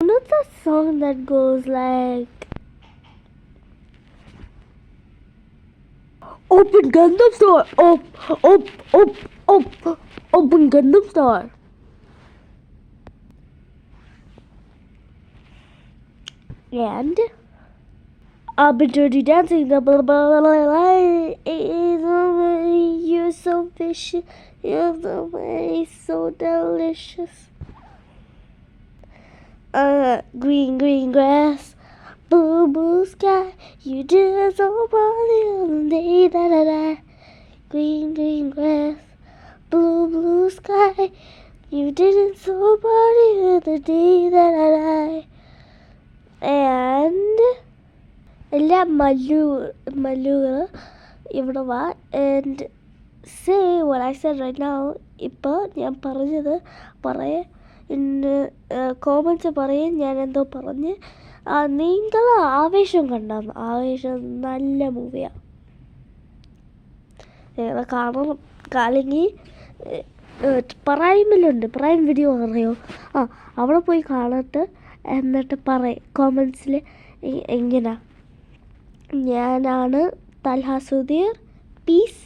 Another song that goes like Open Gundam Store! Open Gundam Store! And arbitrary dancing, the blah blah blah you're so vicious, you're the way so delicious. Green grass, blue sky, you did so funny on the day that I die. Green grass, blue sky, you did so funny on the day that I die. And എല്ലാ മല്ലുകൾ ഇവിടെ വാ and say what I said right now. ഇപ്പോൾ ഞാൻ പറഞ്ഞത് Commons പറയും ഞാൻ എന്തോ പറഞ്ഞ് നിങ്ങൾ ആവേശം കണ്ടാന്ന്. ആവേശം നല്ല മൂവിയാണ്, നിങ്ങൾ കാണണം. അല്ലെങ്കിൽ പ്രൈമിലുണ്ട്, പ്രൈം വീഡിയോ അറിയോ? അവിടെ പോയി കാണട്ടെ. എന്നിട്ട് പറയും കോമൻസിൽ എങ്ങനെയാ. ഞാനാണ് തൽഹ സുധീർ. പീസ്.